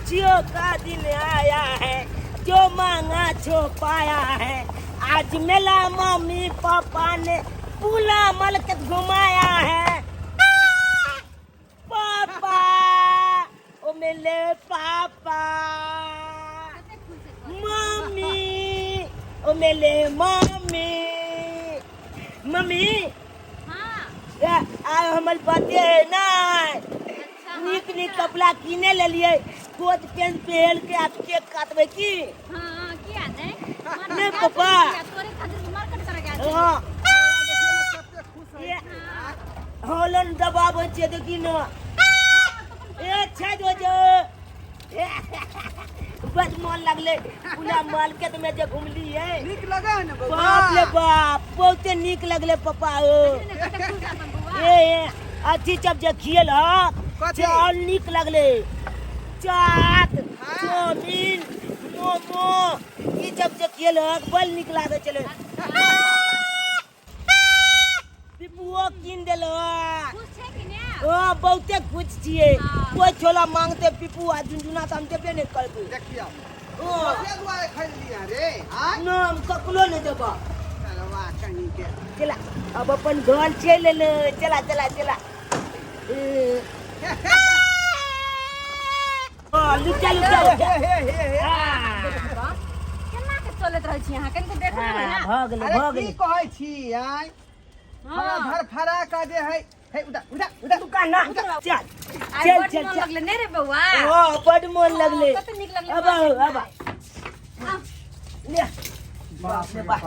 खुशियों का दिन आया है, जो मांगा छो पाया है। आज मेला मम्मी पापा ने पूरा मलकत घुमाया है। पापा, ओ मेरे पापा, मम्मी, ओ मेरे मम्मी, मम्मी, हाँ आज हमारे बर्थडे है ना, अच्छा नीक नीक कपड़ा किने ले लिए, कोट पैंट पहन के आप केक काटबे की? हाँ किया नहीं नहीं पापा। तोरे खातिर मार्केट करे गया हाँ हॉलन दबाव छै देखी न ए छै जो बड़ मन लगले पूरा मार्केट में जे घुमली है। नीक लगा है ना बाप रे बाप बहुते नीक लगले पापा हो। ए अथी सब जे खियल ह से और नीक लगले, चाट चाउमीन मोमो ई सब जे खियल ह बड़ नीक लागे चले। पिपुओ किन देलो खुश है कि नहीं हाँ बहुते खुश छिए। हाँ। कोई छोला मांगते पिपू आ झुनझुना तो हम देबे नहीं करबे। देखियो हाँ ये दुआरे खरीद लिया रे हां ना हम ककलो नहीं देबा। चलवा कहीं के चला अब अपन घर चल ले, चला चला चला। हाँ लुचा लुचा केना के चलत रहै छी अहाँ कनिको देखो ना भाग ले अरे भाग की ले। कहै छी आय हमरा घर फरा का जे है उड़ा उड़ा उड़ा दुकान ना चल आई चल बड़ चल मन चल। लगले नहीं रे बउआ हाँ बड़ मन लगले। कत निक लगले अब अब ले बाप रे बाप।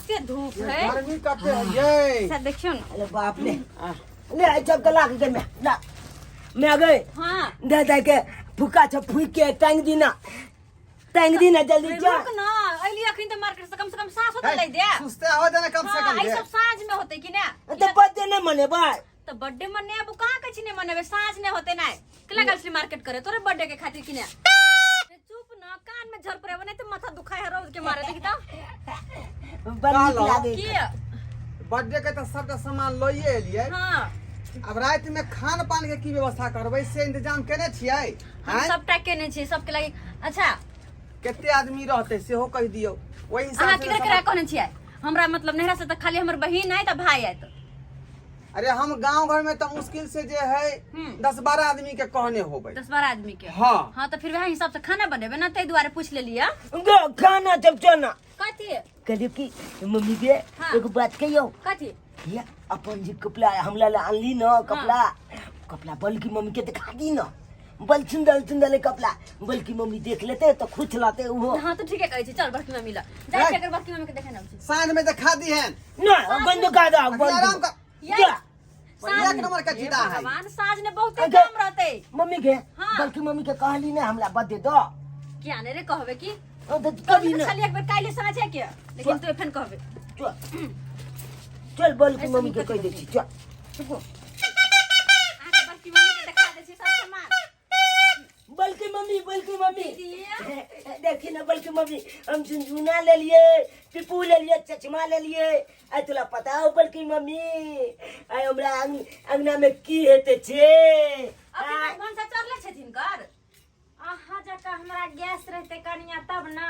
के धूप है गर्मी कते है ये अच्छा देखियो ना अरे बाप ले ले आई सब गला के में ला मैं आ गए हाँ दे दे के फुका छ फुक के टांग दीना जल्दी जा। रुक ना अइली अखिन त मार्केट से कम सास होत ले दे सुस्ते हो जाने कम से हाँ कम आई दे सब साँझ में होते कि ना तो बर्थडे नहीं मने भाई तो बर्थडे मने अब कहां के छिने मने साँझ ने होते ना केला गल मार्केट करे तोरे बर्थडे के खातिर कि ना चुप ना कान में झर पड़े नहीं तो माथा दुखाए है रोज के मारे देखी तो बड़ी नीक लागे। की बर्थडे के तो सबटा सामान लइए एलिए हां अब रात में खान पान के की व्यवस्था करबै से इंतजाम केने छियै हम हैं? सब टैग केने छी सबके लागि अच्छा केते आदमी रहते सेहो कह दियौ ओही अहाँ हिसाब किधर से करा कहने छियै हमरा मतलब नहरा से त खाली हमर बहिन आइ त भाई आइ त अरे हम गांव घर में तो मुश्किल से जे है 10-12 आदमी के कहने होबै 10-12 आदमी के हाँ हाँ तो फिर वह हिसाब से खाना बनेबे ना तै दुआरे पूछ लेलिए गो खाना जब चना कथी कहलियो कि मम्मी के हाँ। एगो बात कहियो कथी ये अपन जी कपड़ा हमला ला अनली न कपड़ा बल्कि मम्मी के दिखा दी न बल सुंदर कपड़ा बल्कि मम्मी देख लेते तो खुश लाते वो हाँ तो ठीक है कहै छी चल बड़की मम्मी ला जाय छी अगर बड़की मम्मी के देखे ना सांझ में दिखा दी है ना बंद का दा अभी आराम कर जा एक नंबर का जीता है भगवान साँझ ने बहुते अगर- काम रहते मम्मी के हाँ। बल्कि मम्मी के कहली ने हमला बर्थडे दो क्या ने रे कहबे की तो कभी ना खाली एक बार काइले साँझ है के लेकिन तू एफन कहबे चल चल बल्कि मम्मी के कह दे छी चल चुप आके बड़की मम्मी के दिखा दे छी सब सामान बल्कि मम्मी दीदी देखी ना बल्कि मम्मी हम झुनझुना ले लिए पिपू ले लिए चचमा ले लिए आई तुला पता हो बल्कि मम्मी आई हमरा अंगना में की हेते छे अभी कौन सा चरले छथिन कर आहा जका हमरा गैस रहते कनिया तब ना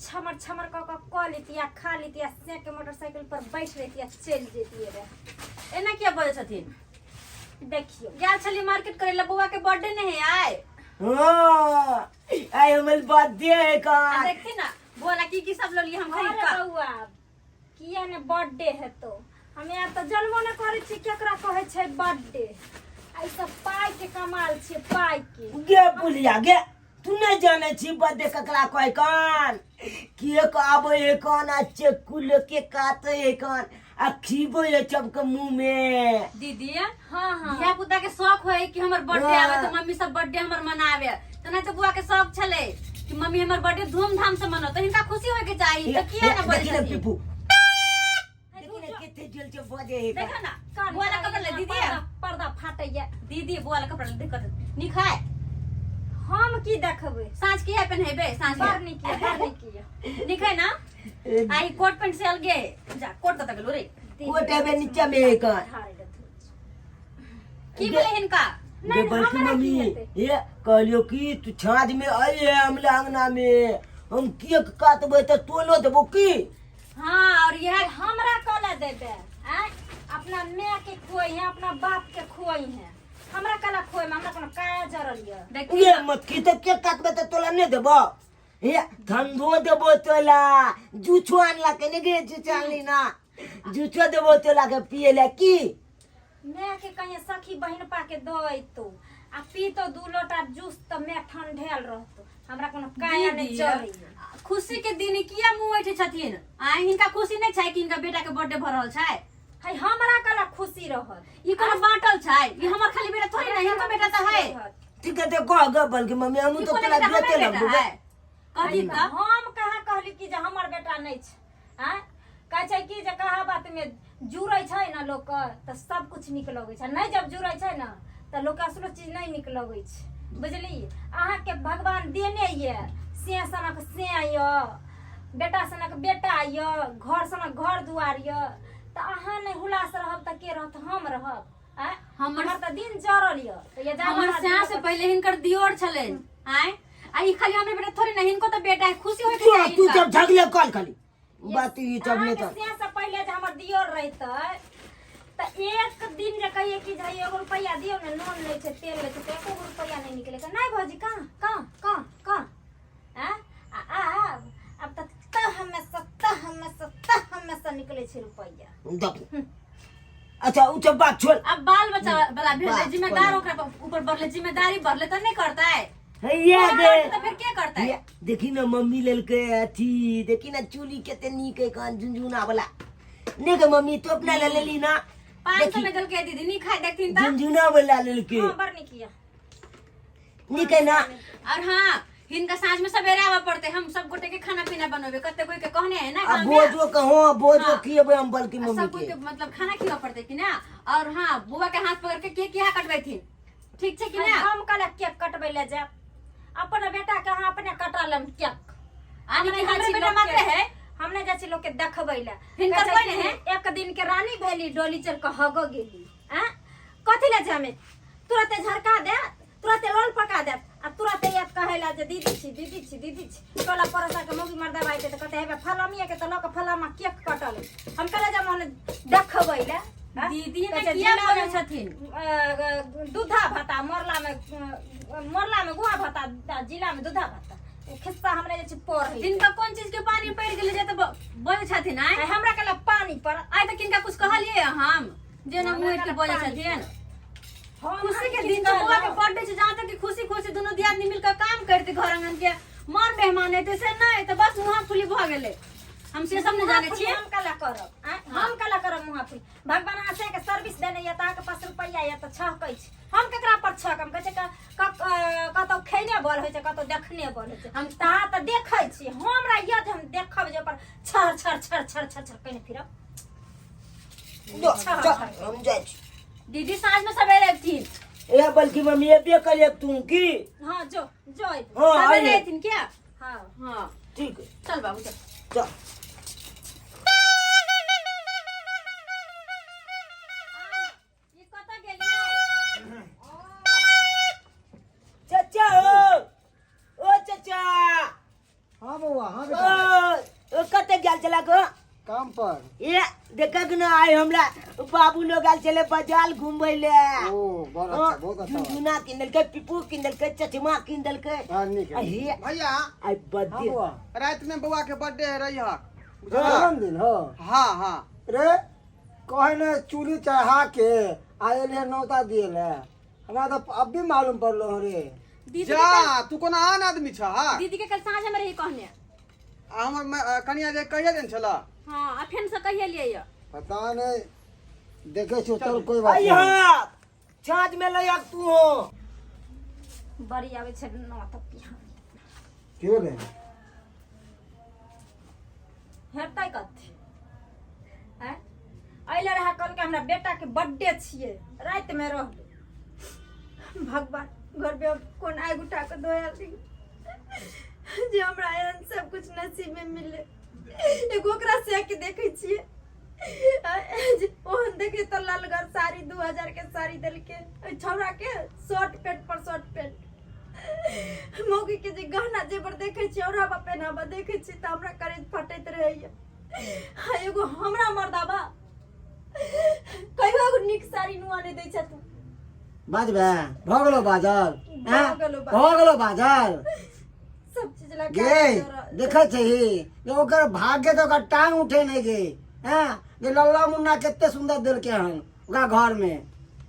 छमर छमर क लेतिया खा लेतिया से के मोटरसाइकिल पर बैठ लेतिया चल जेतिए रे एना क्या बोले छथिन देखियो गेल छली मार्केट करे ला बुआ के बर्थडे नहीं आए हां आई हमर बर्थडे है का देखी ना बोला की सब लो लिए हम खरीद का बउआ किया ने बर्थडे है तो हमे यार तो जन्मो ने करे छी केकरा कहे छै बर्थडे आई सब पाई के कमाल छै पाई के गे पुलिया गे तू नहीं जाने छी बर्थडे ककरा कोई कान केक आबे कान आ चक्कू लेके काटे कान आ खीबे चमके मुंह में दीदी हां हां धिया पुता के शौक होय कि हमर बर्थडे हाँ। आवे तो मम्मी सब बर्थडे हमर मनावे तो नहीं तो बुआ के शौक छले कि मम्मी हमर बर्थडे धूमधाम से मनाओ तो इनका खुशी होय के चाहिए तो किया ना बोले देखी ना छथिन? पिपू देखी ना कितने जल से बजे है देखा ना बुआ ला कपड़ा ले दीदी पर्दा फाटैया दीदी बुआ ला कपड़ा ले दिक्कत निखाए हम की देखबै सांझ की है पहनेबे सांझ बार नहीं किया निखाए ना आई कोट पैंट से अलगे जा कोट तक लो रे कोटे में नीचे में एक की बोले इनका ये बल्कि मम्मी ये कहलियो कि तू छाँझ में आइए हमला अंगना में हम केक काटबे तो तोलो देबो की। हाँ और यह हमरा कला देबे आय अपना माँ के खोई है अपना बाप के खोई है हमरा कला खोई में हमरा कोनो काया जरल ये देखिए ये मत की तो केक काटबे तो तोला नहीं देबो। ये धंधो देबो तोला जूछो आनला के ने गे जूछो आनली ना जूछो देबो तोला के पिए ला की। मैं के कहीं सखी बहन पा के दई तो आ पी तो 2 लोटा जूस तो मैं ठंडेल रहतो हमरा कोनो काया नहीं चले। खुशी के दिन किया मुंह बैठे छथिन आ इनका खुशी नहीं छै कि इनका बेटा के बर्थडे भ रहल छै। है हमरा कला खुशी रहल ई कोनो बांटल छै ई हमर खाली बेटा थोड़ी ना इनका बेटा त है। ठीक है तो कह ग बल्कि मम्मी हम तो तोला देते लगबो। कथी का हम कहाँ कहली कि जे हमर बेटा नहीं छै हैं कह छै कि जे कहा बात में जुड़ै छै ना लोग के त सब कुछ निक लगै छै नहीं जब जुड़ै छै ना त लोग के असलो चीज नहीं निक लगै छै बुझली। अहाँ के भगवान देने ये से सनक से य बेटा सनक बेटा य घर सनक घर दुआर य त अहाँ नहीं हुलास रहब त के रहत हम रहब हैं हमर त दिन जरल य त ये हमर स्याह से पहले हिनकर दियोर छलेन आय आ ई खाली हमर बेटा थोड़ी ना हिनको त बेटा है खुशी होय के चाहिए तू इनका। जब झगले कॉल खाली बात ई तब नहीं तो से पहले जे हमर दियोर रहतै त एक दिन जे कहिए कि जे 1 रुपया दियो ने नून ले छै तेल ले छै त 1 रुपया नहीं निकले का नहीं भौजी कहां हैं आ अब तक हमेशा निकले छै रुपया। देख अच्छा उ सब बात छोड़। अब बाल बच्चा वाला भेले जिम्मेदार ओकरा ऊपर बढ़ले जिम्मेदारी बढ़ले त नहीं करता है ये दे तो फिर क्या करता है। देखी ना मम्मी लेलके अथी देखी ना चूली केते नीक है कान झुनझुना वाला ने के मम्मी तो अपना ले लेली ना 500 में गल के दीदी नहीं खाए देखथिन त झुनझुना वाला लेलके हां बर नहीं किया नीक है ना। और हाँ हिनका साँझ में सवेरे आवा पड़ते हम सब गोटे के खाना पीना बनोबे कते कोई के कहने है ना अब गाँव में। बोझो कहो बोझो खिएबे हम बल्कि मम्मी सब कोई के के मतलब खाना खिला पड़ते कि ना। और हाँ बुआ के हाथ पकड़ के केक यहाँ कटबै थी ठीक छै कि ना। हम कल केक कटबै ले जाब अपन बेटा के हां अपने कटालम केक आनी के हमरे बेटा मात्र है हमने जाछि लोग के देखबै ले हिनकर कोई नहीं है। एक दिन के रानी भेली डोली चल के हग गेली हैं कथि ले जामे तुरंत झरका दे तुरंत लोल पका दे आ तुरंत एक कहेला जे दीदी छी टोला परसा के मोगी मर्दा बाई के त कहते हेबे फलामिया के त लोग फलामा केक कटल हम कले जा मन देखबै ले दीदी ने किया बोले छथिन दूधा भाता मोरला में गुआ भाता जिला में दूधा भाता खिस्सा हमरे जे पढ़ जिनका कौन चीज के पानी पड़ गेले जे त बोले छथिन आय हमरा कला पानी पर आय त किनका कुछ कहलिए हम जे न मुंह के बोले छथिन। खुशी के दिन बुआ के बर्थडे छै जहां तक कि खुशी खुशी दोनों दियादनी मिलकर काम करते घर आंगन के मर मेहमान एते से नहीं त बस मुंह फुली भ गेले हम से सब न जाने छिए। हम कला करब मुहा फुल भगवान आसे के सर्विस देने या ता के 5 रुपया या त छहकै छै हम केकरा पर छकम कहै छै कतो खैने बोल होय छै कतो देखने बोल होय छै हम ता त देखै छी हमरा याद हम देखब जे पर छर कने फिरब हम जाय छी दीदी साँझ में सवेरे थी ए बल्कि मम्मी ये बे कल तू की हां जो हां सवेरे आइए थी क्या। हां हाँ ठीक है चल बाबू चल चल ये कत गेलिए चाचा ओ चाचा हाँ बउआ हाँ बेटा ओ कते गेल चला को काम पर ये देखक ना आय हमरा बाबू लोग आल चले बाजार घूमबै ले ओ बहुत अच्छा झुनझुना किनल के पिपू किनल के चचमा किनल के हाँ निक है। अहे भैया आई हाँ बर्थडे बउआ रात में बउआ के बर्थडे है रही है जन्मदिन हो हाँ हाँ रे कहे ने चूड़ी चढ़ा के आए ले नौता दिए ले हमरा तो अब भी मालूम पड़लो रे। दीदी जा तू कोना आन आदमी छ दीदी के कल साँझ में रही कहने हमर कनिया जे कहिया दिन छला हाँ आ फेन से कहिए लिए ये पता नहीं देखे छो चल कोई बात आई नहीं। हां छाज में लयक तू हो बड़ी आवे छै न त पिहा क्यों रे हेतै कथि हैं अइले रहा कल के हमरा बेटा के बर्थडे छिए रात में रहबै भगवान घर पे कोन आइ गुटा के दोया दी जे हमरा एहन सब कुछ नसीब में मिले एगो ओकरा से के देखै छिए ओहन देखे तो लालगर साड़ी 2000 के साड़ी देल के छौरा के शॉर्ट पैंट पर शॉर्ट पैंट मौगी के जे गहना जेवर देखे छी और हवा पहनावा देखे छी त हमरा करेज फटैत रहैया। एगो हमरा मर्दाबा कहियो एगो निक साड़ी नुआ नै दै छथु। बाजबे भ गेलो बाजल भ गेलो बाजल। भ गेलो बाजल सब चीज लगा गे देखे छही जे ओकर भाग्य तो ओकर टांग उठे नहीं गे हैं जे लल्ला मुन्ना कितने सुंदर देलके हन ओकरा घर में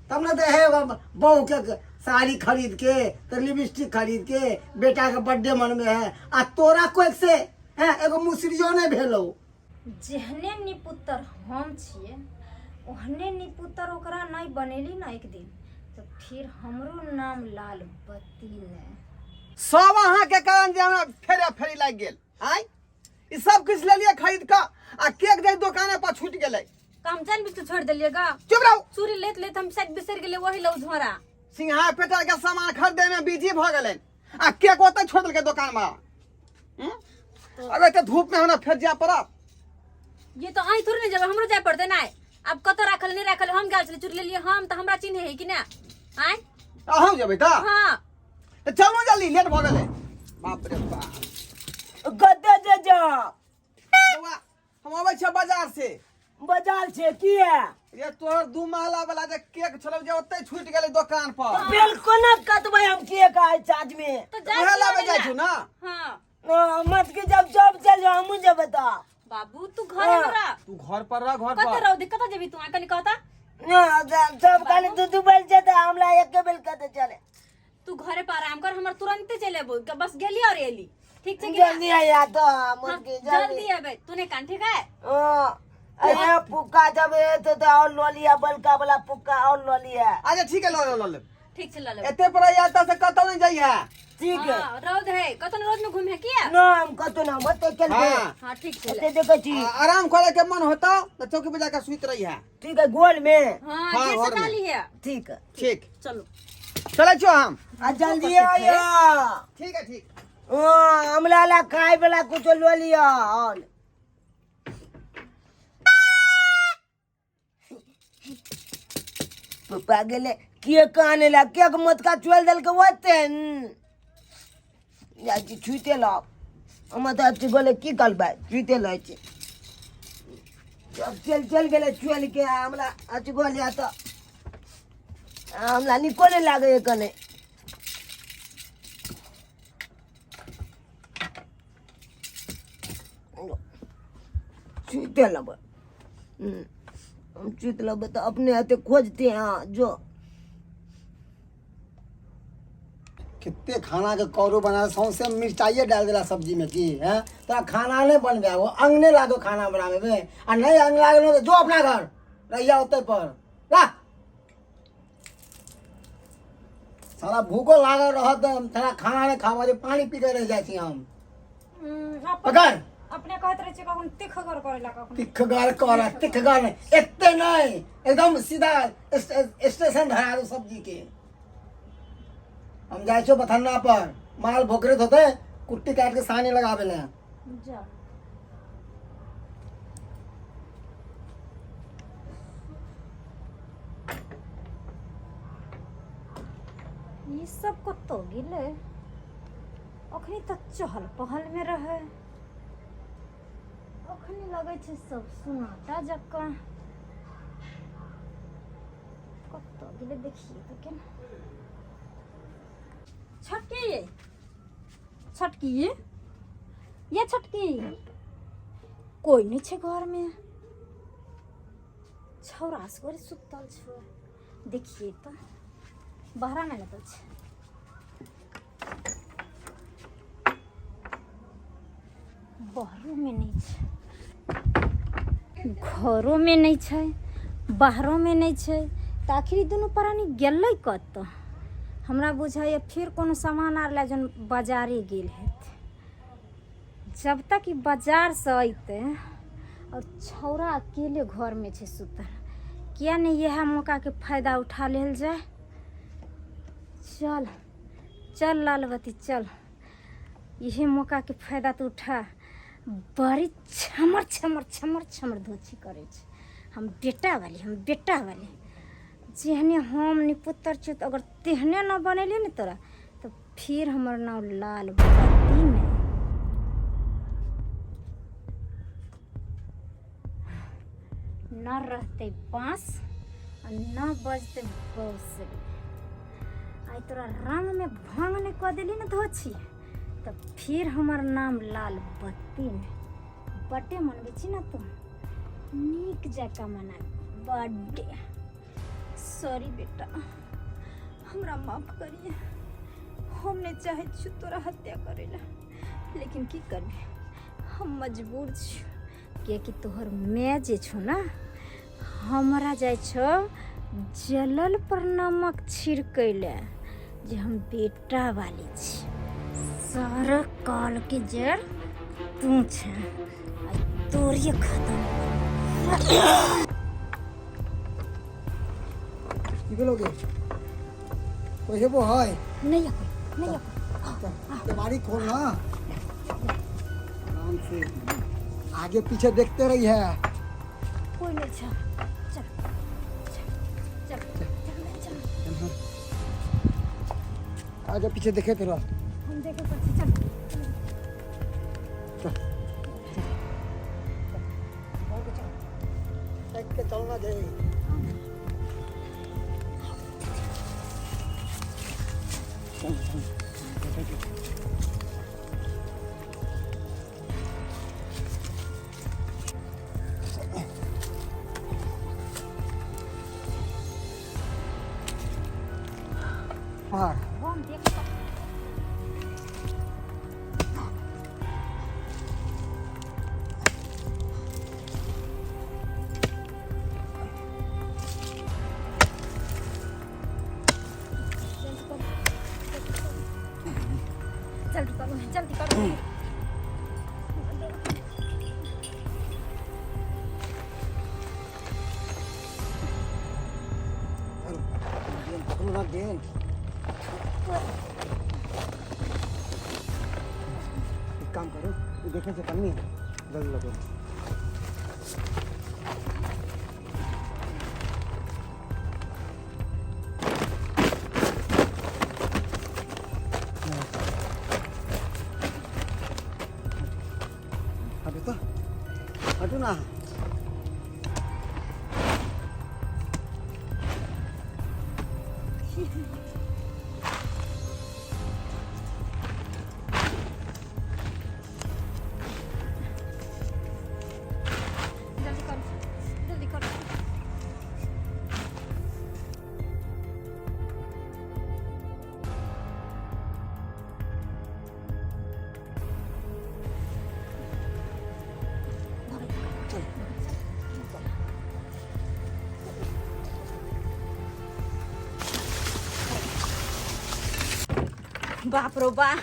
तब न दे है बहू के साड़ी खरीद के तो लिपस्टिक खरीद के बेटा के बर्थडे मनबे है आ तोरा कोई से हैं एगो मुसरियो नहीं भेलो। जेहने निपुत्र हम छिए ओहने निपुत्र ओकरा नहीं बनेली ना एक दिन तो फिर हमरो नाम लाल बत्ती ने। सब अहाँ के कारण जे हमरा फेरे फेरी लाग गेल आय ई सब कुछ ले लिए खरीद का आ केक दे दुकाने पर छूट गेलै। काम जान भी तो छोड़ देलिएगा। चुप रहो। चूड़ी लेत लेत हम शायद बिसर गेले वही लौ झोरा। सिंघार पेटर के सामान खरीदे में बिजी भ गेलै आ केक ओतै छोड़ देलकै दुकान में। अब एते धूप में हमरा फेर जाय पड़त। ये तो आई थोड़ी नहीं जब हमरो जाय पड़ते ना। अब कत राखल नहीं राखल हम गेल छले चूड़ी ले लिए हम त हमरा चिन्ह है कि ना आय अहूँ जेबै त हां तो चलो जल्दी लेट भ गेलै। बाप रे बाप कते जे जा बौआ हम आबै छी बाजार से। बाजार से की है ये तोहर 2 महला वाला जे केक छलौ जे ओतै छूट गेलै दुकान पर। बिल्कुल न कतबै हम के का चार्ज में तो उहे लाबे जाइ छु ना। हां मत के जब चल जाओ मुझे बता। बाबू तू घरे में रह। तू घर पर रह घर कत पर। रहो दिक्कत जेबी तू कनी कहता। सब खाली दू बेल जाता हमला एक के बेल कते चले। तू घरे पर आराम कर हमर तुरंत चले बोल के बस गेली और एली ठीक छै कि जल्दी आया तो मत के जल्दी आबे तूने कान ठीक है। अरे पुक्का जब है तो और लो लिया बलका वाला पुक्का और लो लिया। अच्छा ठीक है लो ले। ठीक छै ल ले एते पर आता से कतौ नहीं जाई है। ठीक है हां रोज है कतन रोज में घूमे किया। ना हम कतो ना मत चल के हां हां ठीक छै ते देखो छी आराम करे के मन होता तो चौकी पे जाकर सुइत रही है। ठीक है गोल में हां हाँ, ये घर सटा में। ली है। ठीक है ठीक चलो चले छो हम। आ जल्दी आया ठीक है ठीक। हमला ला खाए वाला कुछ लो लिया और पप्पा गेले के काने ला के मत का चुल दल के वतन याची छुते ला हम तो अच्छी गोले की करबा छुते ला छी जब चल गेले चुल के हमला अच्छी गोले तो हमला निकोले लागे कने छुते लब हम चुत लब तो अपने हाथे खोजते हैं जो कितने खाना के कौरो बना सौंसे मिर्चाइए डाल देला सब्जी में की है तो खाना नहीं बन गया वो अंगने लागो खाना बनावे में और नहीं अंग लागलो तो जो अपना घर रहिया होते पर ला सारा भूखो लागल रहत सारा खाना नहीं खावा जे पानी पी के रह जाती हम पकड़ अपने कहत रहे कखन तिखगर करेला कखन तिखगर कर तिखगर इतने नहीं एकदम सीधा स्टेशन धरा दो सब्जी के हम जाए छो बथन्ना पर माल भोकरेत होते कुट्टी काट के सानी लगावे ले जा ये सब कतो गिले अखनी तो चहल पहल में रहे अखनी लगे छे सब सुनाटा जक्का कतो गिले देखिए तो केना छटकी छटकी ये छटकी कोई नहीं छे घर में छौरा से सुतल छो देखिए तो बाहर नहीं निकल छे बाहरों में नहीं छे घरों में नहीं छे बाहरों में नहीं छे तो आखिर दोनों प्राणी गेलै कत हमरा बुझाइए फिर कोनो सामान आर ला जन बाजारे गेल हेते जब तक ई बाजार से अइते और छौरा अकेले घर में छे सुतल किया नहीं यह मौका के फायदा उठा लेल जाए चल चल लालवती चल यही मौका के फायदा तो उठा बड़ी छमर छमर छमर छमर धोची करे छे हम बेटा वाली जेहने हम निपुत्र छे तो अगर तेहने न बनेली न तोरा तो फिर हमर नाव लाल बत्ती में न रहते बांस और न बजते बांसुरी। आई तोरा रंग में भांग कह दिली न धोछी, तब फिर हमार नाम लाल बत्ती में। बर्थडे मनबे छी ना तुम, नीक जका मना बर्थडे। सॉरी बेटा, हमरा माफ करिए। हम नहीं चाहे छु तोरा हत्या करेला, लेकिन की करबे, हम मजबूर छु। कि तोहर मैं जे छो ना, हमरा जाय छो जलल पर नमक छिड़कैले जे हम बेटा वाली छी। सारा काल के जड़ तू छे, तोरिए खत्म। निकलोगे कोई है वो है नहीं है कोई, नहीं है कोई। तुम्हारी खोलना आराम से, आगे पीछे देखते रही है। कोई नहीं छा। चल चल चल चल चल। आगे पीछे देखे तेरा। हम देखे पीछे। चल देख के चलना चाहिए। हाँ हम देख जल्दी करो। पकड़ो गेंद। एक काम करो, ये देखने से करनी है, जल्दी लगो। हटो ना। जल्दी करो। बाप रो बा,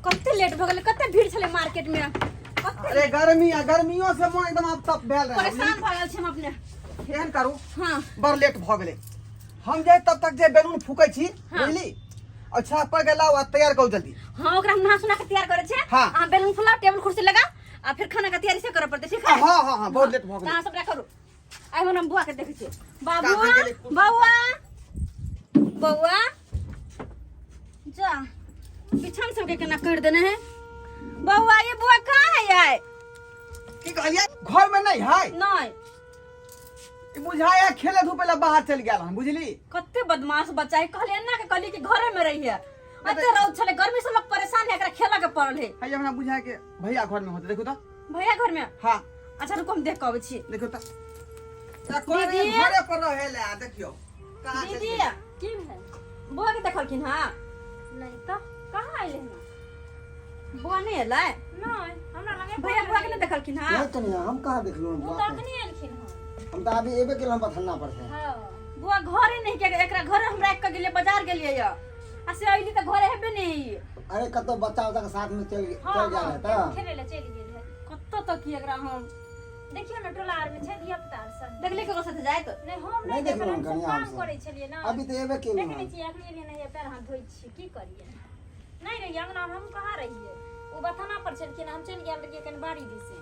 कते लेट भ गेले, कते भीड़ छले मार्केट में। अरे गर्मियों से मन एकदम अब तक भेल रहे। परेशान भ गेल छी हम अपने। केहन करू, हां बड़ लेट भ गेले। हम जे तब तक जे बैलून फूकै छी, बुझली? अच्छा पर गेला वा तैयार करू जल्दी। हां ओकरा हम नहा सुना के तैयार करे छे। हाँ। आ बैलून फुला, टेबल कुर्सी लगा आ फिर खाना का तैयारी से करे पड़ते, ठीक है? हां हां हां बहुत लेट भ गेले। कहां सब करू। आई हम बुआ के देखे छी। बाबू कहाँ गेले? बउआ बउआ जा बिछान सब के केना कर देने है। बउआ ये बुआ कहां है यार? की कहलिए? घर में नहीं है। नहीं ई बुझाया खेले धूपे ला बाहर चल गेल हम, बुझली? कते बदमाश बच्चा है। कहले ना के कहली कि घरे में रही है। अते रौद छले, गर्मी से लोग परेशान है, एकरा खेला के पड़ल है। है हमरा बुझाया के भैया घर में होते, देखो तो। भैया घर में? हां अच्छा रुको हम देख के आबै छी। देखो तो। या कोई दीदी? घरे पर रहेले आ देखियो। कहां चल दीदी गेल? की है? बुआ के देखलखिन हां? नहीं तो कहाँ आइले ना? बुआ नहीं एलै? नहीं, हमरा लगे भैया बुआ के नहीं देखलखिन हां? नहीं कनिया, हम कहाँ देख लो वो बात तक है। नहीं आलखिन हो। हम तो अभी एबे के हम बथन्ना पड़ते हैं। हां बुआ घरे नहीं के, एकरा घरे हम राख के गेलिए, बाजार गेलिए या आ से आइली त घरे हेबे नहीं। अरे कतो बच्चा उच्चा के साथ में चल हां जा रहा था। खेले ले चली गेल है। कत्तो तक की एकरा हम देखियो ना टोला आर में छै धिया पुता आर सब। देखले केकरो साथे जाय त नहीं हम नहीं नहीं देखल, देखलहुँ हम सब कनिया काम हमसब। करे छलिए ना। अभी तो एबे के देख ली छी अखनी लिए नहीं पैर हाथ धोई छी, की करिए? नहीं रही अंगना में, हम कहाँ रहिए? वो बथाना पर चलके हम चल गेल रहिए कन बाड़ी दिसे।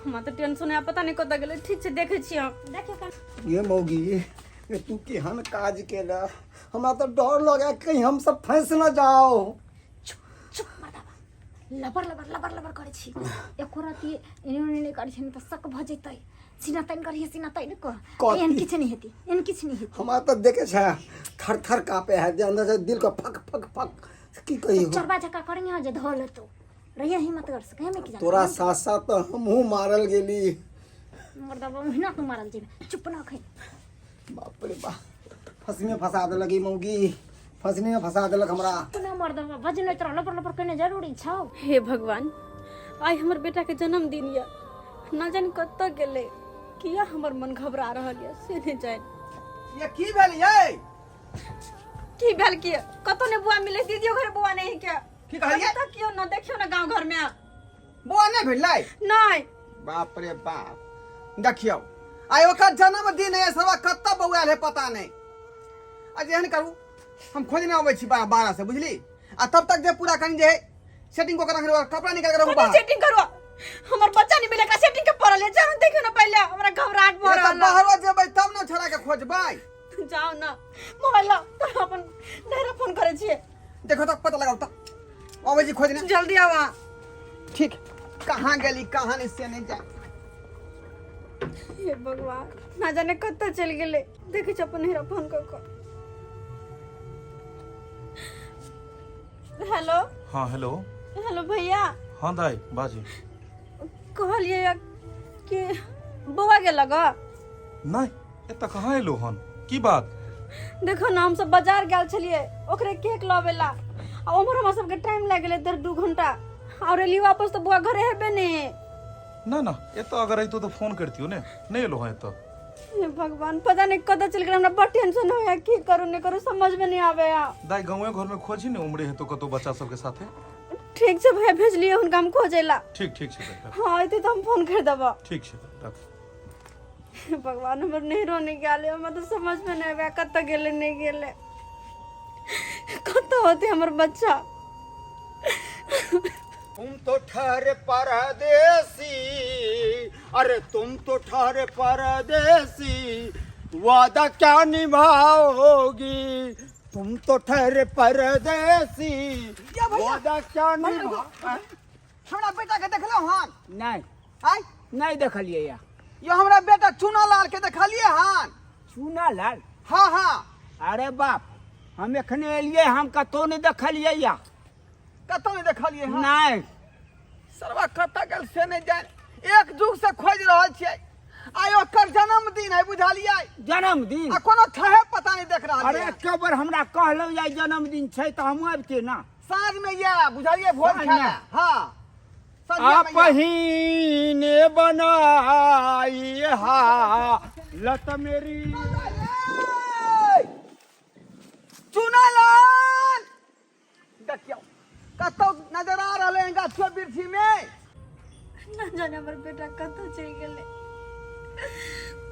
हम त टेंशन है, पता नहीं कत गेले। ठीक से देखे छी हम। देखियो कन ये मौगी कि तू केहन काज केला, हमरा तो डर लगे कहीं हम सब फंस न जाओ। चुप मर्दावा, लबर लबर लबर लबर करे छी। एको राती एने करे छी त शक भ जैतै। सीना तैन करिए सीना तैन को कथी? एन किछ नहीं हेती, एन किछ नहीं हेती। हमरा तो देखे छे थर थर कापे है, जे अंदर से दिल को फक फक फक की कही हो। चरबा झका करेंगे जे धोल तो रहिए हिम्मत कर सके हमें की जाने। तोरा साथ साथ तो हमहू मारल गेली। मर्दावा महीना तो मारल जेबे, चुप ना खै। बाप रे बाप, फंसी में फंसा देलक ई मौगी, फंसनी में फंसा देलक हमरा। ना मर्दावा भजन तोरा लपर लपर करने जरूरी छौ। हे भगवान, आई हमर बेटा के जन्मदिन या, ना जाने कत गेले, किया हमर मन घबरा रहल या से नहीं जान। ये की भेल ये? की भेल की? कतो ने बुआ मिले, दीदियो घर बुआ नहीं क्या? की कहलिए? कतो क्यों ना देखियो ना गांव घर में। बुआ नहीं भेलै? नहीं। बाप रे बाप, देखियो आई ओकर जन्मदिन है, सब कत्ता बउआल है पता नहीं। आज एहन करू, हम खोज ना आबै छी 12 से, बुझली? आ तब तक जे पूरा कनी जे सेटिंग को कर कपड़ा निकाल के रखू बाहर। सेटिंग करो, हमर बच्चा नहीं मिले का सेटिंग के पड़ल है। जाओ देखियो ना पहले, हमरा घबराहट भ रहल है। बाहर जेबै तब ना छोरा के खोजबै। जाओ ना, मोबाइल ला, तो अपन नहरा फोन करे छिए। देखो तक पता लगाओ त आबै जी खोजने। जल्दी आवा। ठीक, कहां गेली कहां नहीं से नहीं जा। हे भगवान, ना जाने कत्ता चल गेले, देखे छ अपन नहरा फोन कर। हेलो। हाँ हेलो। हेलो भैया। हाँ दाई बाजी। कहलिए कि बउआ गेल ग? नहीं एत कहाँ एलो हन, की बात? देखो ना, हम सब बाजार गेल छलिए ओकरे केक लावे ला, आ ओमर हमरा सब के टाइम लाग गेले 1.5-2 घंटा, और एली वापस तो बुआ घरे हेबे ने। ना ना एत अगर आई तो फोन करती हो ने, नहीं एलो है तो। हे भगवान, पता नहीं कदा चल गेल, हमरा बड़ टेंशन होया, की करू नहीं करू समझ में नहीं आवे या। दाई गाँव घर में खोजी ने उमड़े है तो कतो बच्चा सब के साथे। ठीक से भैया भेजलिए हुनका हम खोजेला। ठीक ठीक से रख। हां आइते तो हम फोन कर देबो। ठीक से रख। हे भगवान, हमर नहरो नहीं गेले, हमरा तो समझ में नहीं आवे कत गेले नहीं गेले, कत होते हमर बच्चा। तुम तो ठहरे परदेसी, अरे तुम तो ठहरे परदेसी, वादा क्या निभाओगी? तुम तो ठहरे परदेसी, वादा क्या निभा। हमरा बेटा के देखलो हन? नहीं आई नहीं देखलिए या। यो हमरा बेटा चुना लाल के देखलिए हन? चूना लाल? हाँ हाँ। अरे बाप, हम एखने एलिए, हम कतो नहीं देखलिए या। कतो नहीं देखलिए हन? नहीं सरवा कत गेल से नहीं जान, एक जुग से खोज रहल छियै। आई ओकर जन्मदिन है, बुझलिए? जन्मदिन? आ कोनो ठहे पता नहीं देख रहल अरे है। एक बार हमरा कहलो या जन्मदिन छै त हम आबते ना। साँझ में या बुझलिए भोज साँझ खाला। में? हाँ आप ही ने बनाई हालत मेरी। चुना लाल देखियो कतो नजर आ रहले हैं गाछो बिरछी में। ना जाने हमर बेटा कतो चल गेले,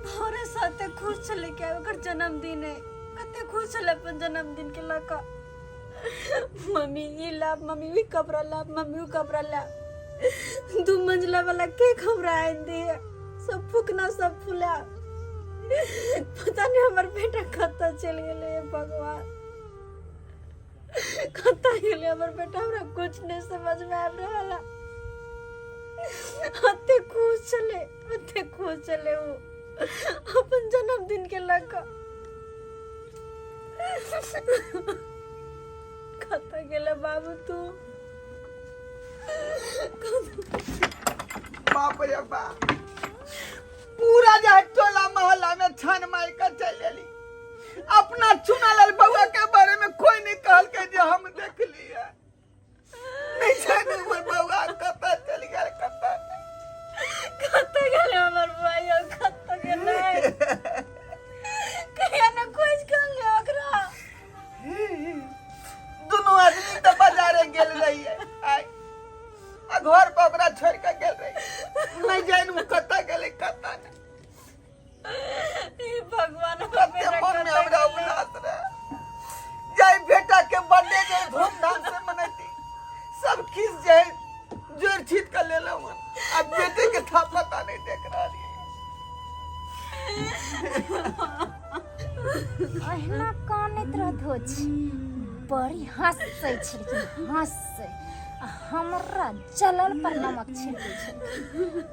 भोरे साथे खुश चले के ओकर जन्मदिन है, कते खुश चले अपन जन्मदिन के लका। मम्मी ये ला, मम्मी भी कपड़ा ला, मम्मी भी कपड़ा ला, 2 मंजिला वाला केक हमरा आइन दे, सब फुकना सब फुला। पता नहीं हमर बेटा कतो चल गेले, भगवान कतो गेले हमर बेटा, हमरा कुछ नहीं समझ में आ रहला। अते खुश चले वो अपन जन्मदिन के लगा। कत गेले बाबू तू? बाप रे बाप, पूरा जो टोला मोहल्ला में छन माई कर चल गेली। अपना चुना लाल बउआ के बारे में कोई नहीं कहल के जो हम देख लिया। नहीं जाने हमर बउआ कत चल गेल, कत गेले हमर भाई, कत गेले कहिया न खोज कर ले ओकरा। दोनों आदमी तो बाजारे गेल रही है, आई आ घर पर ओकरा छोड़ के गेल रही। नहीं जाने कत गेले कत नहीं। हे भगवान, कते मन में हमरा उदास रहे। जय बेटा के बर्थडे जे धूमधाम से मनैती, सब किस जे जोर छीट कर ले लो मन। अब बेटे के था पता नहीं देख रहा है। अहिना कानैत रहत हो छी बड़ी हंसै छै लेकिन हंसै हमरा जलल पर नमक छिड़कै छै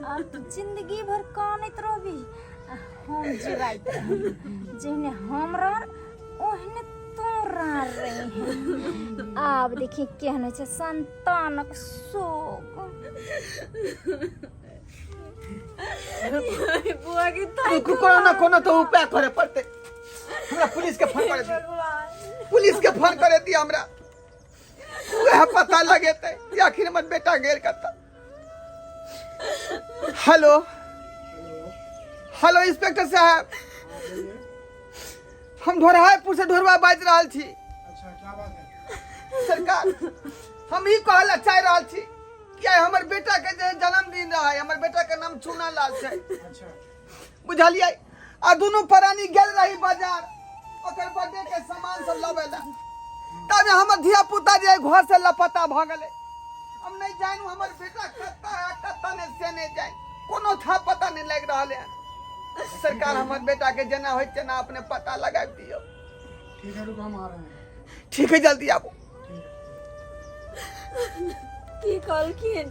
अब तू जिंदगी भर कानैत रहबी हम जिवाइत रहब जेहने हम रह ओहने तू रह रही आब देखी केहन होइ छै संतानक शोक बुआ की ताई कोनो ना कोनो तो उपाय करे पड़ते। हमरा पुलिस के फोन करे दी, पुलिस के फोन करे दी हमरा, वह पता लगेते कि आखिर हमर बेटा गेल करता। हेलो हेलो इंस्पेक्टर साहब, हम ढोरहापुर से ढोरवा बाज रहल छी। अच्छा क्या बात है? सरकार हम ई कहला चाह रहल छी कि आइ हमर बेटा के जे जन्मदिन रहा, हमर बेटा के नाम चूना लाल छै, अच्छा बुझलियै? आ दुनू प्राणी गेल रही बाजार ओकर बर्थडे के सामान सब लबै ला, तब हमर धिया पुता जे घर से लापता भ गेलै। हम नहीं जानू हमर बेटा कत्ता है कत्ता ने से नहीं जान, कोनो था पता नहीं लग रहल है। सरकार हमर बेटा के जेना होय तेना अपने पता लगा दियो। ठीक है रुको हम आ रहे हैं। ठीक है जल्दी आबो। की कहलखिन?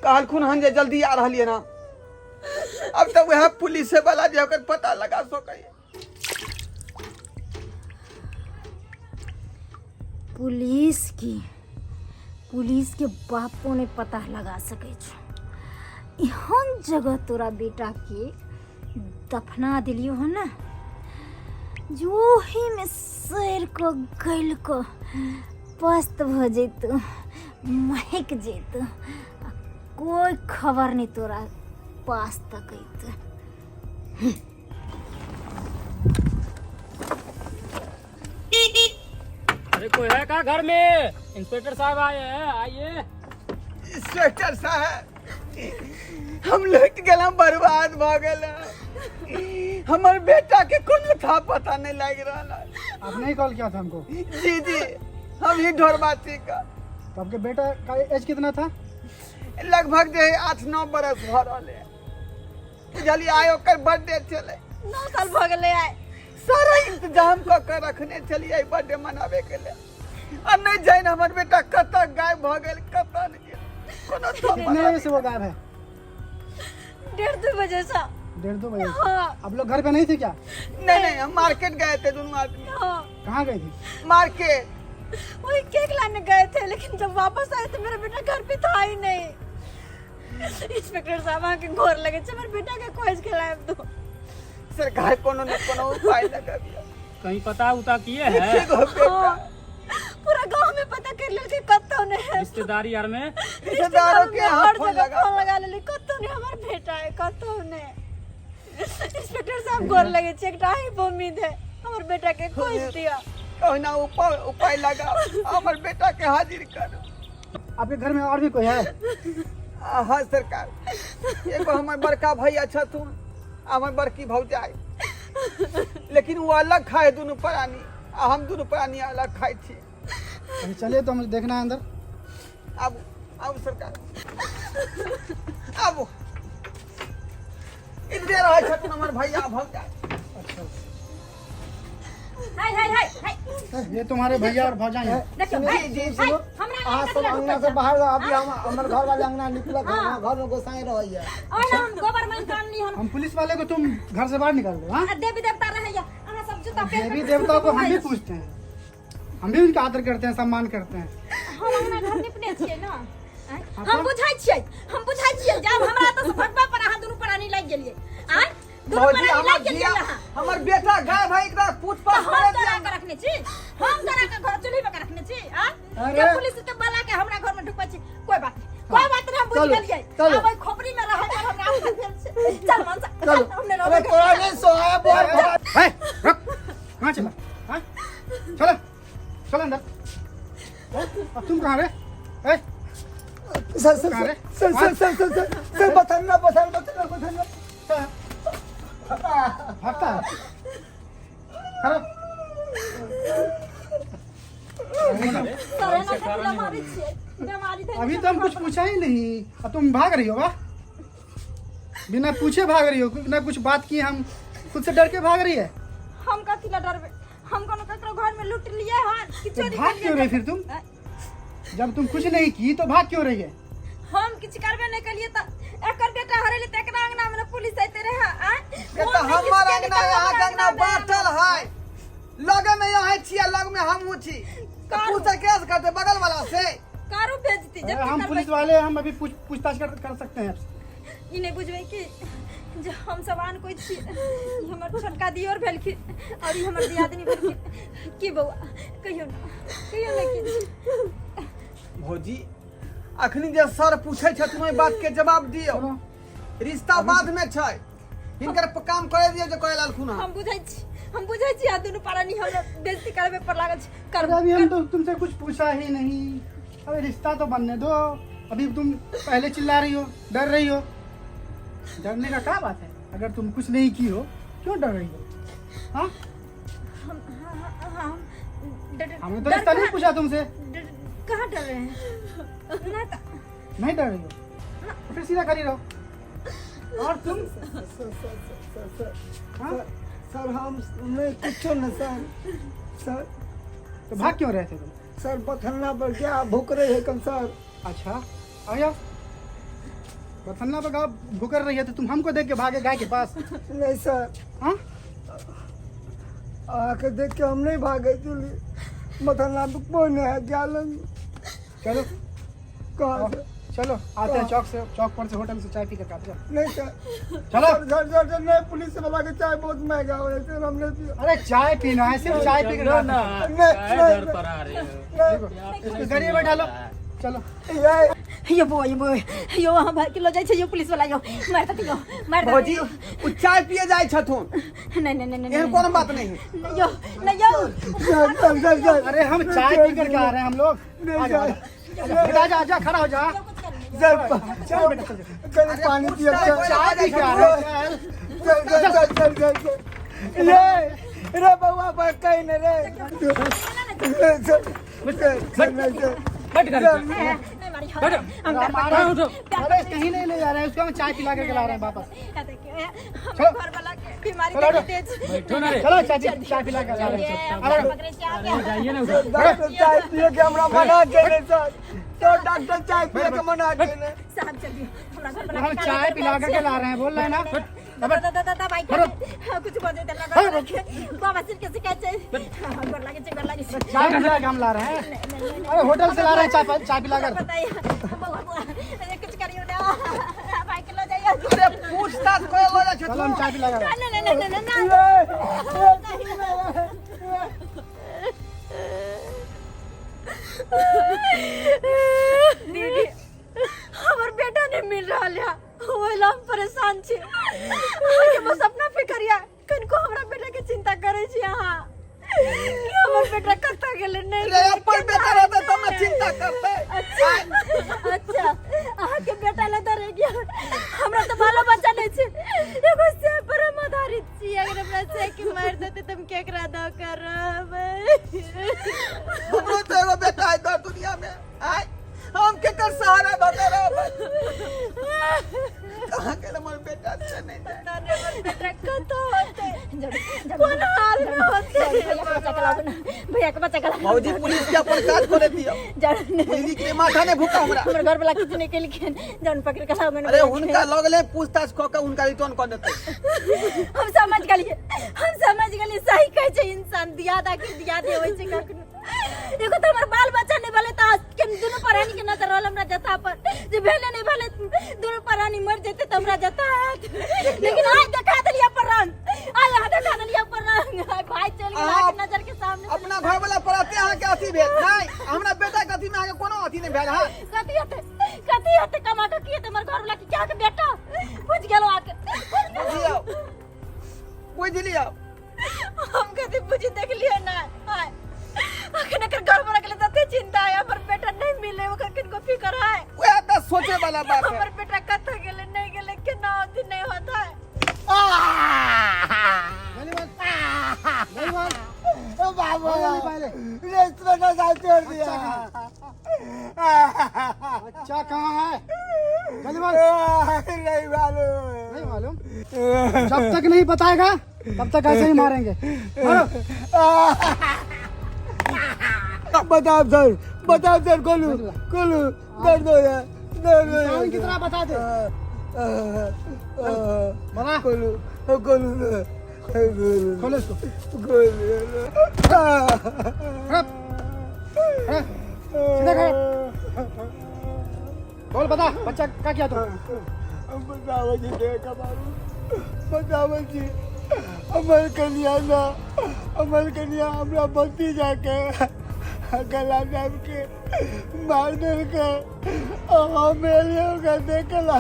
कहलखुन हम जे जल्दी आ रहलिए ना, अब तो वह पुलिस वाला जे ओकर पता लगा सकै। पुलिस के बापो ने पता लगा सकै छै। एहन जगह तोरा बेटा के दफना दिलियो हो ना, जो ही में सैर को गल को पस्त भ जैतो, महक जैतो, कोई खबर नहीं तोरा पास तक अइतो। अरे कोई है का घर में? इंस्पेक्टर साहब आए हैं, आइए। इंस्पेक्टर साहब हम लुट गेल, बर्बाद भ गेल। हमर बेटा के कोनो था पता नहीं लग रहा। आपने ही कॉल किया था हमको? जी जी हम ही ढोरबाती का। तो आपके बेटा का एज कितना था? लगभग जे 8-9 बरस भ रहले। बुझलिए आइ ओकर बर्थडे चले, 9 साल भ गेलै आइ। सारा इंतजाम क के रखने चलिए बर्थडे मनावे के लिए। और नहीं जान हमर बेटा कत गायब भ गेल, कत नहीं गेल, कोनो था कितने बजे से वो गायब है? 1:30 बजे से। 1:30 बजे से? हाँ। आप लोग घर पे नहीं थे क्या? नहीं हम मार्केट गए थे दोनों आदमी। हाँ, कहाँ गए थे? मार्केट वही केक लाने गए थे, लेकिन जब वापस आए तो मेरा बेटा घर पे था ही नहीं। इंस्पेक्टर साहब आके घोर लगे छे, मेरे बेटा के खोज के लायब दो। सरकार कोनो न कोनो उपाय लगा दिया। कहीं पता उता किए हैं? देखो बेटा हाँ, पूरा गांव में पता कर लेल के कत्तो ने है। रिश्तेदारी यार में? रिश्तेदारों के यहाँ हर फोन जगह लगा। फोन लगा लेली, कत्तो ने हमर बेटा है, कत्तो ने। इंस्पेक्टर साहब घोर लगे छे, एकटा ही उम्मीद है हमर बेटा के खोज दिया। कोई ना उपाय लगा, हमर बेटा के हाजिर करो। आपके घर में और भी कोई है? हाँ सरकार, एगो हमर बड़का भैया छथुन, हमर बड़की भौजाई, लेकिन वो अलग खाए दोनों प्राणी, आ हम दोनों प्राणी अलग खाए छी। अभी चलिए तो मुझे देखना है अंदर। अब सरकार अब इधर रहे छथुन हमर भैया भौजाई। ये तुम्हारे भैया और भौजाई हैं? देखियो जी जी सुनो, आज सब अंगना से बाहर रहो, अभी हम हमर घर वाले अंगना निकला, घर में गोसाई रही है। और ना हम गोबर में कान ली हम हम पुलिस वाले को तुम घर से बाहर निकाल दो। हाँ, देवी देवता रहे या अहाँ सब जूता पहन देवी देवताओं को हम भी पूछते हैं, हम भी उनका आदर करते हैं, सम्मान करते हैं। हम अंगना घर निपने छियै ना। हम बुझाइ छियै जब हमरा त भटवा पर अहाँ दुनू प्राणी लाग गेलियै। आय दुनू भौजी प्राणी लाग हमर गेलियै धिया अहाँ। हमर बेटा गाय भाई एकरा पूछपाछ हम करे करा दिया। के रखने छी, हम करा के घर चुल्ही पे रखने छी। अरे। ये पुलिस के बला के हमरा घर में ढुकै छी, कोई बात नहीं हम बुझ चलो, गेलियै। चलो। अब ओइ खोपड़ी में रहे जब हमरा आफत भेल छै। चल मनसा चलो। हमने अरे रहो। तोरा नहीं सोया बोल। है, रुक, कहाँ चला? हाँ? चलो, चलो अंदर। अब तुम कहाँ रे? है? कहाँ रे? सर बताना भागता है? खड़ा। सरे ना के बीमारी छियै, बीमारी धरि। अभी तो हम कुछ पूछा ही नहीं, अब तुम भाग रही हो वाह? बिना पूछे भाग रही हो, बिना कुछ बात किए हम खुद से डर के भाग रही है। हम कथी ला डरबे? हम कोनो ककरो घर में लूट लिए हन कि तो चोरी भाग कर क्यों रही फिर तुम? जब तुम कुछ नहीं की तो भाग क्यों रही है? हम किछ करबे नहीं कलिए त एकर बेटा हरेले त एकरा अंगना में पुलिस आते रहे आ ये तो हमार अंगना यहाँ के अंगना बाटल है, लगे में यहाँ छिया, लग में हम छी, तो पूछे केस करते बगल वाला से। कारो भेजती जब हम पुलिस वाले हम अभी पूछताछ कर सकते हैं आपसे। ई नहीं बुझबे कि जो हम सवान कोई छी, ई हमर छोटका दियोर भेल की और ई हमर दियादनी भेल की बउआ कहियो ना कि भौजी अखनी जे सर पूछे छथिन ओइ बात के जवाब दियो, रिश्ता बाद में छै, हिनकर काम करे दियो जे करे लालखुन। हम बुझै छी आ दुनु पारानी हमरा बेइज्जती करबे पर लागल छै कर। अभी हम तो तुमसे कुछ पूछा ही नहीं, अभी रिश्ता तो बनने दो। अभी तुम पहले चिल्ला रही हो, डर रही हो। डरने का क्या बात है? अगर तुम कुछ नहीं की हो क्यों डर रही हो? हाँ हमने तो रिश्ता नहीं पूछा तुमसे। कहाँ डर रहे हैं? नहीं डर रही हो तो फिर सीधा कर ही रहो। और तुम? हाँ? सर हम नहीं कुछ न सर तो भाग क्यों रहे थे तुम? सर बथन्ना पर क्या भूख रहे हैं कम सर। अच्छा आ जाओ। बथन्ना पर गाँव भूकर रही है तो तुम हमको देख के भागे गाय के पास? नहीं सर, हाँ आके देख के हम नहीं भागे, बथन्ना पर कोई नहीं है क्या लग। चलो कहाँ से? चलो आते हैं चौक पर से होटल से चाय पी कर आते हैं। नहीं सर, चलो। सर नहीं, पुलिस वाला के चाय बहुत महंगा हो रहा है, हमने पिया। अरे चाय पीना है, सिर्फ चाय पी कर घर पर आ रहे हो। गाड़ी में बैठा लो। चलो यो बो यो वहां भाग के लो जाय छै, यो पुलिस वाला यो मार दे यो मार दे। भौजी उ चाय पिए जाय छथुन, नहीं एहन कोनो बात नहीं है। यो नहीं यो अरे हम चाय पी कर के आ रहे हैं हम लोग। बेटा जा खड़ा हो जा। चल बेटा चल, पानी पिया। चाय पी के आ रहे हैं। ये रे बउआ पर कहीं न रे। बैठ कर अरे कहीं नहीं ले जा रहे हैं उसको, हम चाय पिला करके ला रहे हैं वापस। हम घर वाला के बीमारी के तेज बैठो ना रे। चलो चाय पिला कर ला रहे हैं। जाइए ना उधर। चाय पिए के हमरा मना केने सर, तो डॉक्टर चाय पिए के मना केने। साहब चलिए हमरा घर वाला हम चाय पिला करके ला रहे हैं, बोल रहे हैं ना। दादा भाई कुछ बोल दे लगा बाबा सिर कैसे कहते हैं घर लागे चाय पिला के हम ला रहे हैं। अरे होटल से ला रहे हैं चाय पिला कर। बताइए कुछ करियो ना भाई के लो जाइए। अरे पूछताछ कोई लो जा चलो हम चाय पिला कर। दीदी हमर बेटा नहीं मिल रहा है, ओला हम परेशान छी। आगे बस अपना फिकरिया कनको हमरा बेटा के चिंता करे छी अहाँ कि हमर बेटा कत्ता गेले नहीं रे अपन बेटा रहते तो मैं चिंता करते। अच्छा अहाँ के बेटा ले डर गया, हमरा तो बालो बच्चा नहीं छै, एगो से पर हम आधारित छी। अगर हमरा से कि मार देते तुम केकरा द करबै? हमरो तो एगो बेटा है तो दुनिया में आय, हम के कर सहारा बता रहा कहां के हमर बेटा से नहीं पता नहीं हमर बेटा कतो होते कोन हाल में होते। भैया के बच्चा कला भौजी पुलिस के अपन काज करे दियो। पुलिस के माथा ने भूखा हमरा। हमर घर वाला किछ नहीं के लिखन जन पकड़ के लाओ। अरे उनका लगले पूछताछ क के उनका रिटर्न कर देते। हम समझ गलिए सही कहे छै इंसान दिया दा के दिया दे होय छै कखनो। एगो तो हमर बाल बच्चा नहीं भले त के दुनु प्राणी के नजर रहल हमरा जता पर जे भेले नहीं भले दुनु प्राणी मर जेते त हमरा जता। लेकिन आज दिखा देलिया पर रंग, आज दिखा देलिया पर रंग, भाई चल गया के नजर के सामने। अपना घर वाला पराते अहाँ के अथी भेल नहीं, हमरा बेटा के अथी में आगे कोनो अथी नहीं भेल। हां कथी हते कमा के किए हमर घर वाला के क्या के बेटा बुझ गेलो आके बुझ लियो। हम कथी बुझ देख लियो ना। हाय अखन कर घर वाला के लिए तते चिंता है, हमर बेटा नहीं मिले ओकर किनको फिकर है। ओए त सोचे वाला बात है। हमर बेटा कत गेले नहीं गेले केना अथी नहीं होता है। ओ बाबा रेस्टोरेंट का साथ छोड़ दिया। अच्छा कहाँ है? नहीं मालूम। नहीं मालूम? जब तक नहीं बताएगा तब तक ऐसे ही मारेंगे। मारो। बताओ सर खोलू दर्द हो रहा है इंसान की तरह बता दे। बना। खोलू खोलो इसको। सीधे खड़े। बोल बता, बच्चा क्या किया तू? बताओ जी देखा मारू बताओ जी अमर कन्या हमरा बत्ती जाके गला दाब के मार दे के मेरे होगा देखला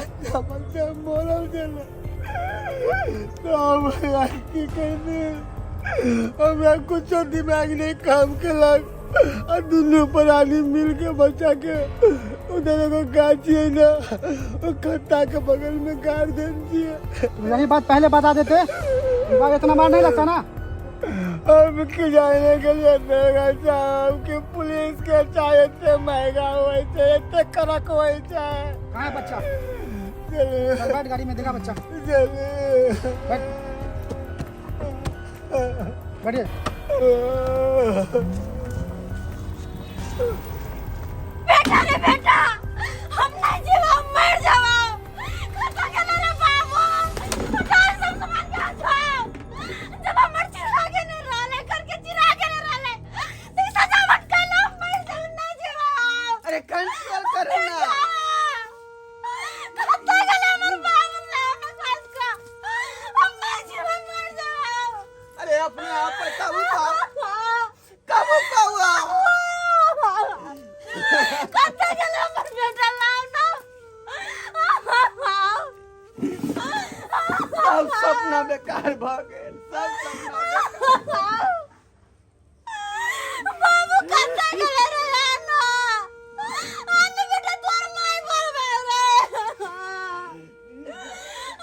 बच्चा मोरल देला तो हम की कहने हमरा कुछ दिमाग नहीं काम केलक और दोनों प्राणी मिल के बच्चा के उधर को गाछी है ना खत्ता के बगल में गाड़ दीजिए। यही बात पहले बता देते, इतना मार नहीं लगता ना। अब के जाने के लिए देगा साहब कि पुलिस के चाहे इतने महंगा हुए थे इतने कड़क हुए थे। कहाँ है बच्चा? चले चल बैठ गाड़ी में, देखा बच्चा। चले बैठ। बैठिए। बेटा रे बेटा, हम नहीं जीवा, हम मर जावा। कता के रे बाबू, पटाल सब सामान के जाओ। जब हमर चिरागे ने राले करके चिरागे ने राले, तो सजावट कर लो, मर जाओ नहीं जीवा। अरे कंट्रोल करो ना। कता के हमर बाबू ने हमर पास का, हम नहीं जीवा, मर जाओ। अरे अपने आप पे काबू पाओ कता के हमर बेटा लाओ ना। सब सपना बेकार भ गेल सब सपना बेकार। बाबू कता के रे लानो। आने बेटा तोर माई बोलबे रे।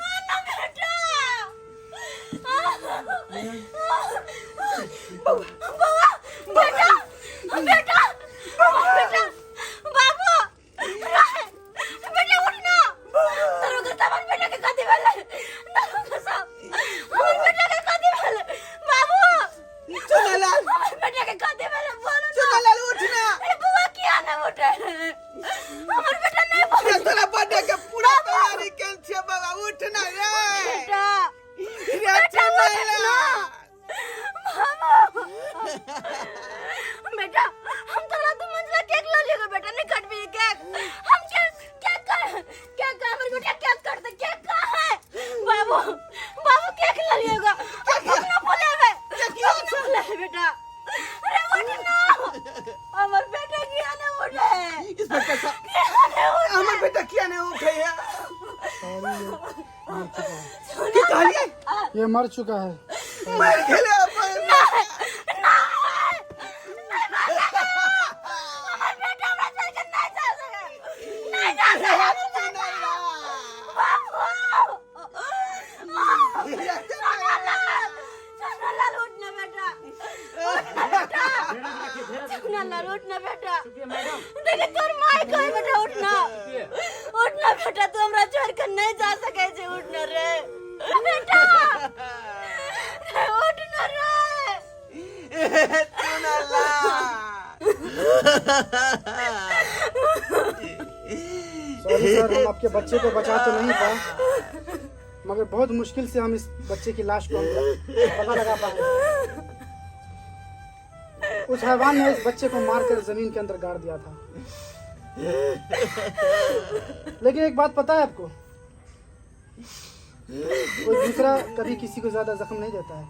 आने बेटा। बाबा बेटा बेटा बेटा बाबू बेटा उठ ना। तेरे को तमन बेटा के कदी वाले हमर बेटा के कदी वाले बाबू चुनालाल हमर बेटा के कदी वाले बोलो ना। चुनालाल उठ ना। अरे बुआ किया ना उठे हमर बेटा नहीं बोल ये तोरा बर्थडे के पूरा तैयारी कैल छे बाबा उठ ना रे बेटा रे चुनाला बेटा हम तोरा 2 मंजिला केक ला लेगा बेटा नहीं कट भी केक हम केक हमर बेटा केक काट दे केक कहां है बाबू केक ला लेगा अपना बोलेबे क्यों ना बोले बेटा अरे उठ ना हमर बेटा किया ना उठे इस पर कैसा हमर बेटा किया नहीं उठे है की कहलिए ये मर चुका है। मर गेले अपन हमर बेटा हमरा चल के नहीं जा सके नहीं जा सके चुनालाल उठ ना बेटा चुनालाल उठ ना बेटा देखिए तोर माई कहे बेटा उठ ना बेटा तू हमरा छोड़ के नहीं जा सके छे उठ ना रे बेटा उठ ना रे सॉरी सर, हम आपके बच्चे को बचा तो नहीं पाए, मगर बहुत मुश्किल से हम इस बच्चे की लाश को हम पता लगा पाए। उस हैवान ने इस बच्चे को मारकर जमीन के अंदर गाड़ दिया था। लेकिन एक बात पता है आपको, कोई दूसरा कभी किसी को ज्यादा जख्म नहीं देता है,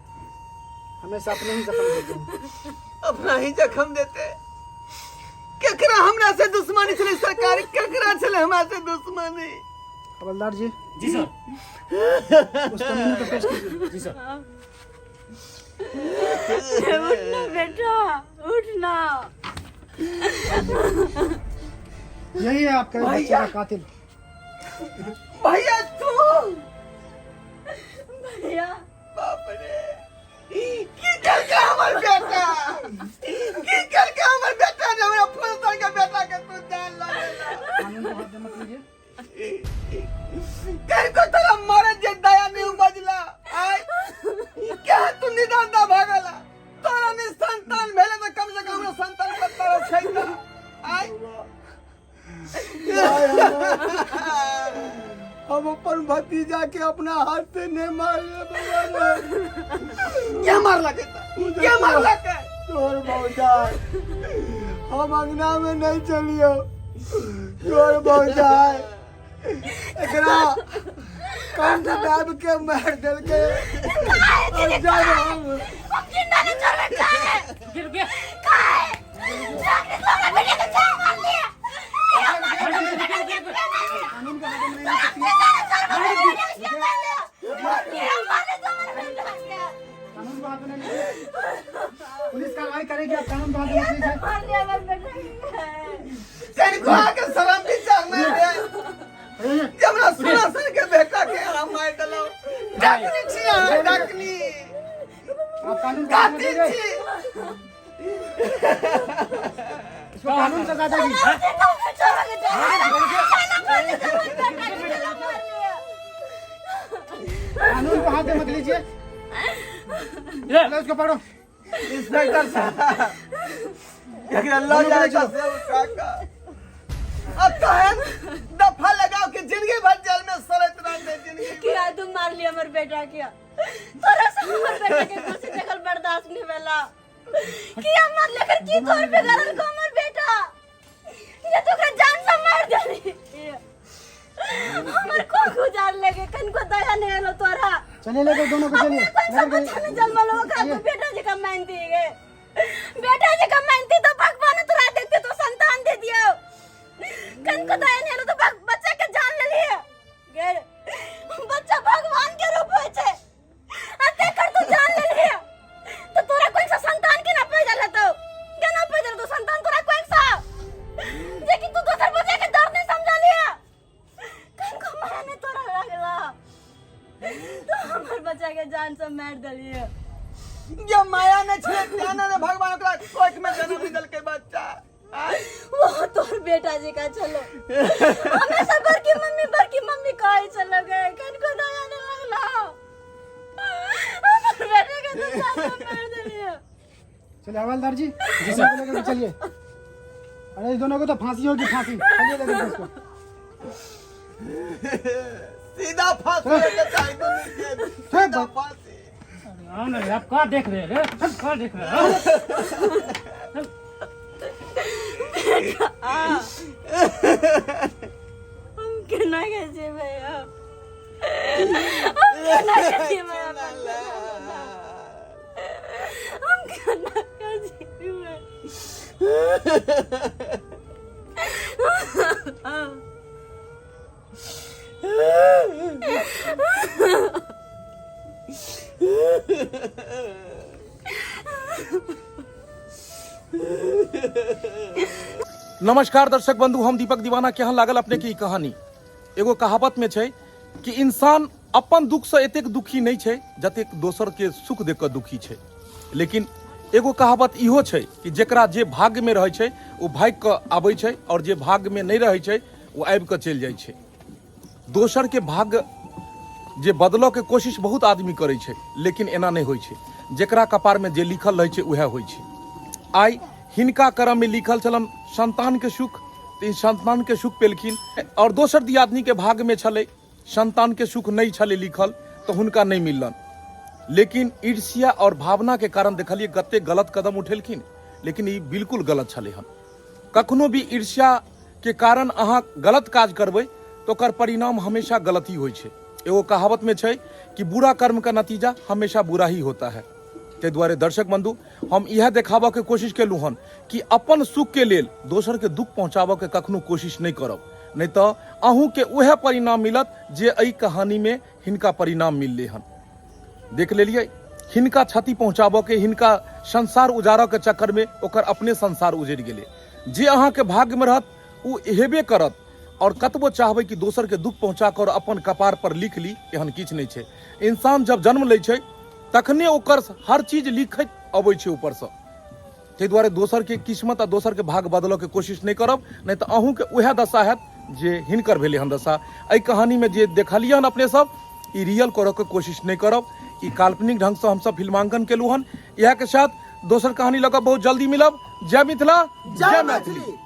हमेशा अपने ही जख्म देते हैं। अपना ही जख्म देते केकरा हमरा से दुश्मनी छले सरकार केकरा छले हमरा से दुश्मनी। हवलदार जी जी सर। उस कमीने को पेश कीजिए। जी सर। उठना बेटा उठना यही है आपका बच्चे का कातिल। भैया तू भैया बाप रे की करके हमर बेटा ने हमरा फुलसर के बेटा के तू जान लगेला कानून को हाथ में मत लीजिए। कर को तेरा मरे जे दया नहीं बजला आय हम अपन भतीजा के अपना हाथ से नहीं मार क्या मार लगे क्या मार लगे तोर भौजाई हम अंगना में नहीं चलियो तोर भौजाई एकरा कंठ दाब के मार दिल के और जब हम जिंदा नहीं छोड़ रखा गिर गया पुलिस कार्रवाई करेगी। आप कानून बात को आके शर्म भी चाहना है जमना सुना सर के बेटा के हम मार दलो डकनी छी डकनी आप कानून गाती छी इसको कानून सजा देगी। कानून को हाथ में मत लीजिए। चलो इसको पकड़ो। इंस्पेक्टर साहब एक अल्लाह जाएगा से उठा का अब कहन दफा लगाओ कि जिंदगी भर जेल में सड़त रह दे जिंदगी क्या तुम मार लिया हमर बेटा क्या तोरा से हमर बेटा के खुशी देखल बर्दाश्त नहीं भेला किया मार लेकर की तोर पे करल को हमर बेटा ये तो का जान से मार देली हमर को गुजार लेके कन को दया नहीं आलो तोरा चलिए लेकर दोनों को चलिए। लेकर जन्म लो का तो बेटा जी का मेहनती है बेटा जी का मेहनती तो भगवान तोरा देते तो संतान दे दियो कन को दया नहीं आलो तो बच्चे के जान ले लिए गे बच्चा भगवान के रूप में छे अते कर तो जान ले लिए तो तोरा कोई सा संतान के ना पैदा लेतो के ना पैदा तो संतान तोरा कोई सा जे कि तू दोसर बच्चे के दर्द नहीं समझा लिया कन को माया ने तोरा लगला तो हमर बच्चा के जान से मार दलिए ये माया ने छे जाना ने भगवान ओकरा कोख में जन्म दिल के बच्चा वो तोर बेटा जी का चलो हमेशा बड़की मम्मी कहे चलो गए कन को दया नहीं लगला हमर बेटे के तो जान से मार दलिए चलिए हवलदार जी जिसे को लेकर चलिए। अरे इस दोनों को तो फांसी होगी फांसी। चलिए लेकर इसको सीधा फांसी के चाहिए तो नीचे सीधा फांसी हाँ ना आप क्या देख रहे हैं क्या देख रहे हैं हम केना के जेबे अब हम केना के जेबे हम केना के जेबे नमस्कार दर्शक बंधु, हम दीपक दीवाना केहन लागल अपने की कहानी। एगो कहावत में छै कि इंसान अपन दुख से एतेक दुखी नहीं छै जतेक दोसर के सुख देख के दुखी छै। लेकिन एगो कहावत इहो छै कि जेकरा जे भाग्य में रहै छै वो भाग के आबै छै और जे भाग्य में नहीं रहै छै वो आबि के चलि जाइ छै। दोसर के भाग्य जे बदलो के कोशिश बहुत आदमी करै छै लेकिन एना नहीं होइ छै। जेकरा कपार में जे लिखल रहै छै उहे होइ छै। आई हिनका करम में लिखल छलन संतान के सुख, तो इन संतान के सुख पेलखिन और दोसर दियादनी के भाग में छले संतान के सुख नहीं छले लिखल तो हुनका नहीं मिललन। लेकिन ईर्ष्या और भावना के कारण देखलिए कते गलत कदम उठेलखिन, लेकिन ये बिल्कुल गलत छले। हम कखनो भी ईर्ष्या के कारण अहाँ गलत काज करबै तो ओकर परिणाम हमेशा गलत ही होइ छै। एगो कहावत में छै कि बुरा कर्म का नतीजा हमेशा बुरा ही होता है। ते द्वारे दर्शक बंधु हम यह देखाबऽ के कोशिश केलू हन कि अपन सुख के लेल दोसर के दुख पहुंचाबऽ के कखनो कोशिश नहीं करब, नहीं तो अहूँ के वह परिणाम मिलत जे एहि कहानी में हिनका परिणाम मिलले हन। देख लेलिए हिनका क्षति पहुंचाबऽ के, हिनका संसार उजारऽ के चक्कर में ओकर अपने संसार उजड़ गेले। जे अहाँ के भाग्य में रहत उ हेबे करत और कतबो चाहबै कि दोसर के दुख पहुंचा कर अपन कपार पर लिख ली, एहन किछ नहीं छै। इंसान जब जन्म लै छै तखने ओकर हर चीज लिखैत अबै छै ऊपर से। ताहि दुआरे दोसर के किस्मत आ दोसर के भाग बदलऽ के कोशिश नहीं करब, नहीं तो अहूँ के वह दशा हैत जे हिनकर भेलै हन दशा। एहि कहानी में जे देखलियै हन अपने सब ई रियल करऽ के कोशिश नहीं करब। ई काल्पनिक ढंग से हमसब फिल्मांकन केलू हन। इएह के साथ दोसर कहानी लऽ कऽ बहुत जल्दी मिलब। जय मिथिला, जय मैथिली।